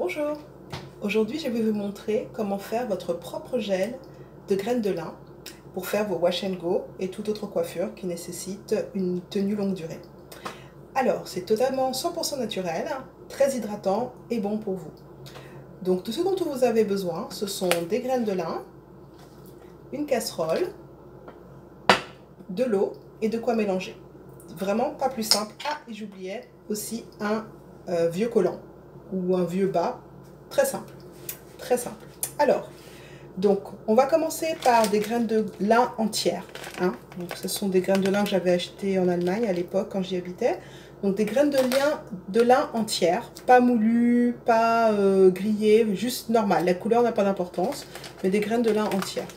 Bonjour, aujourd'hui je vais vous montrer comment faire votre propre gel de graines de lin pour faire vos wash and go et toute autre coiffure qui nécessite une tenue longue durée. Alors c'est totalement 100% naturel, très hydratant et bon pour vous. Donc tout ce dont vous avez besoin, ce sont des graines de lin, une casserole, de l'eau et de quoi mélanger. Vraiment pas plus simple. Ah, et j'oubliais aussi un vieux collant ou un vieux bas, très simple, très simple. Alors, donc on va commencer par des graines de lin entières. Donc ce sont des graines de lin que j'avais achetées en Allemagne à l'époque quand j'y habitais. Donc des graines de lin entières, pas moulues, pas grillées, juste normales. La couleur n'a pas d'importance, mais des graines de lin entières.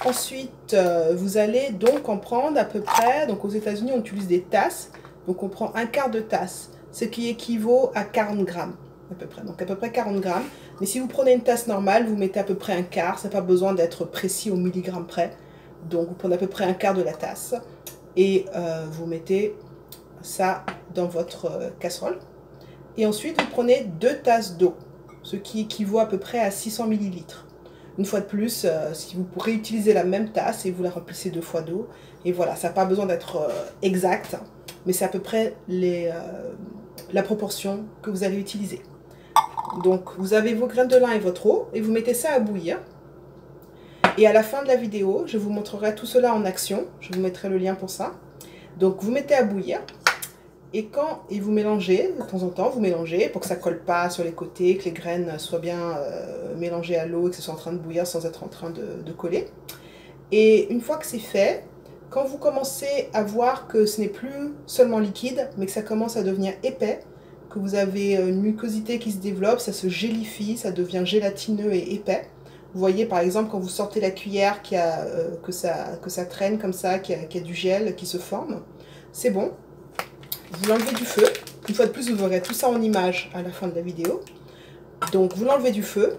Ensuite, vous allez donc en prendre à peu près, donc aux États-Unis on utilise des tasses, donc on prend un quart de tasse, ce qui équivaut à 40 grammes à peu près, donc à peu près 40 grammes. Mais si vous prenez une tasse normale, vous mettez à peu près un quart, ça n'a pas besoin d'être précis au milligramme près. Donc vous prenez à peu près un quart de la tasse et vous mettez ça dans votre casserole. Et ensuite vous prenez 2 tasses d'eau, ce qui équivaut à peu près à 600 millilitres. Une fois de plus, si vous pourrez utiliser la même tasse et vous la remplissez 2 fois d'eau. Et voilà, ça n'a pas besoin d'être exact, mais c'est à peu près la proportion que vous allez utiliser. Donc vous avez vos graines de lin et votre eau et vous mettez ça à bouillir. Et à la fin de la vidéo, je vous montrerai tout cela en action. Je vous mettrai le lien pour ça. Donc vous mettez à bouillir. Et vous mélangez, de temps en temps, vous mélangez pour que ça ne colle pas sur les côtés, que les graines soient bien mélangées à l'eau et que ce soit en train de bouillir sans être en train de coller. Et une fois que c'est fait, quand vous commencez à voir que ce n'est plus seulement liquide, mais que ça commence à devenir épais, que vous avez une mucosité qui se développe, ça se gélifie, ça devient gélatineux et épais. Vous voyez par exemple quand vous sortez la cuillère que ça traîne comme ça, qu'il y a du gel qui se forme, c'est bon. Vous l'enlevez du feu. Une fois de plus, vous verrez tout ça en image à la fin de la vidéo. Donc, vous l'enlevez du feu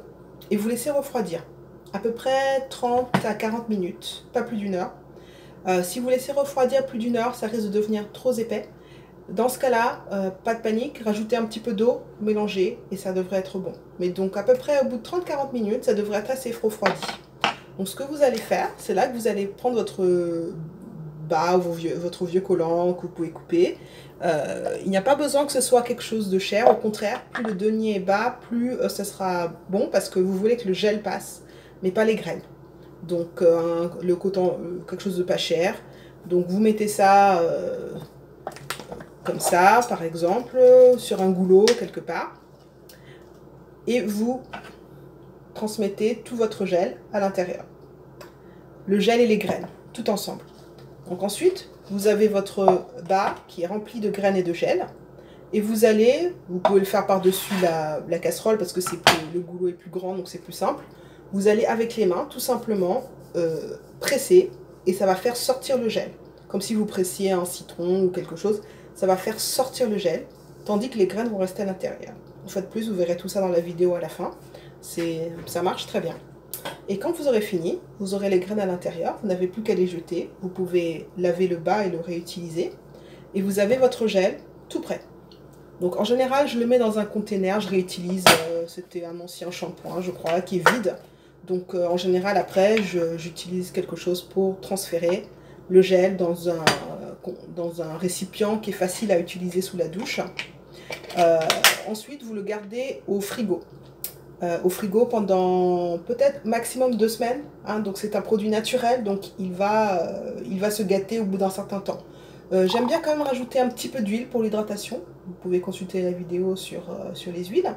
et vous laissez refroidir. À peu près 30 à 40 minutes, pas plus d'une heure. Si vous laissez refroidir plus d'une heure, ça risque de devenir trop épais. Dans ce cas-là, pas de panique, rajoutez un petit peu d'eau, mélangez et ça devrait être bon. Mais donc, à peu près au bout de 30-40 minutes, ça devrait être assez refroidi. Donc, ce que vous allez faire, c'est là que vous allez prendre votre bas ou votre vieux collant que vous pouvez couper. Il n'y a pas besoin que ce soit quelque chose de cher, au contraire, plus le denier est bas, plus ça sera bon parce que vous voulez que le gel passe, mais pas les graines. Donc le coton, quelque chose de pas cher. Donc vous mettez ça comme ça, par exemple, sur un goulot quelque part, et vous transmettez tout votre gel à l'intérieur. Le gel et les graines, tout ensemble. Donc ensuite, vous avez votre bas qui est rempli de graines et de gel. Et vous pouvez le faire par-dessus la casserole parce que le goulot est plus grand, donc c'est plus simple. Vous allez avec les mains, tout simplement, presser et ça va faire sortir le gel. Comme si vous pressiez un citron ou quelque chose, ça va faire sortir le gel, tandis que les graines vont rester à l'intérieur. Une fois de plus, vous verrez tout ça dans la vidéo à la fin. Ça marche très bien. Et quand vous aurez fini, vous aurez les graines à l'intérieur, vous n'avez plus qu'à les jeter, vous pouvez laver le bas et le réutiliser, et vous avez votre gel tout prêt. Donc en général, je le mets dans un container, je réutilise, c'était un ancien shampoing, je crois, qui est vide. Donc en général, après, j'utilise quelque chose pour transférer le gel dans un récipient qui est facile à utiliser sous la douche. Ensuite, vous le gardez au frigo. Pendant peut-être maximum 2 semaines. Donc c'est un produit naturel, donc il va se gâter au bout d'un certain temps. J'aime bien quand même rajouter un petit peu d'huile pour l'hydratation. Vous pouvez consulter la vidéo sur les huiles.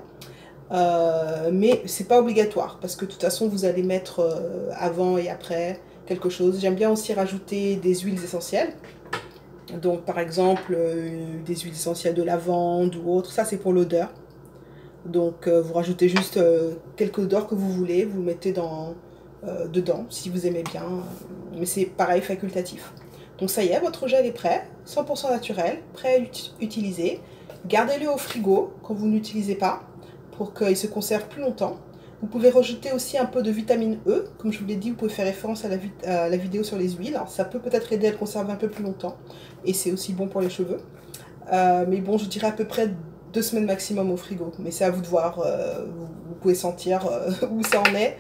Mais c'est pas obligatoire, parce que de toute façon vous allez mettre avant et après quelque chose. J'aime bien aussi rajouter des huiles essentielles. Donc par exemple des huiles essentielles de lavande ou autre, ça c'est pour l'odeur. Donc vous rajoutez juste quelques odeurs que vous voulez, vous mettez dedans si vous aimez bien, mais c'est pareil facultatif. Donc ça y est, votre gel est prêt, 100% naturel, prêt à utiliser. Gardez-le au frigo quand vous n'utilisez pas pour qu'il se conserve plus longtemps. Vous pouvez rajouter aussi un peu de vitamine E, comme je vous l'ai dit, vous pouvez faire référence à la vidéo sur les huiles. Alors, ça peut peut-être aider à le conserver un peu plus longtemps et c'est aussi bon pour les cheveux. Mais bon, je dirais à peu près 2 semaines maximum au frigo. Mais c'est à vous de voir, vous pouvez sentir où ça en est.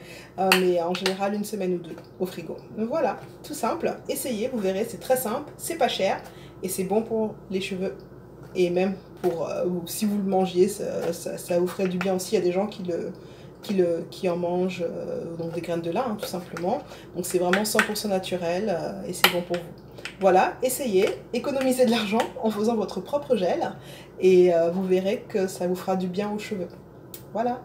Mais en général, 1 semaine ou 2 au frigo. Donc voilà, tout simple. Essayez, vous verrez, c'est très simple, c'est pas cher. Et c'est bon pour les cheveux. Et même pour, si vous le mangiez, ça vous ferait du bien aussi. Il y a des gens qui en mangent, donc des graines de lin, hein, tout simplement. Donc c'est vraiment 100% naturel et c'est bon pour vous. Voilà, essayez, économisez de l'argent en faisant votre propre gel et vous verrez que ça vous fera du bien aux cheveux. Voilà.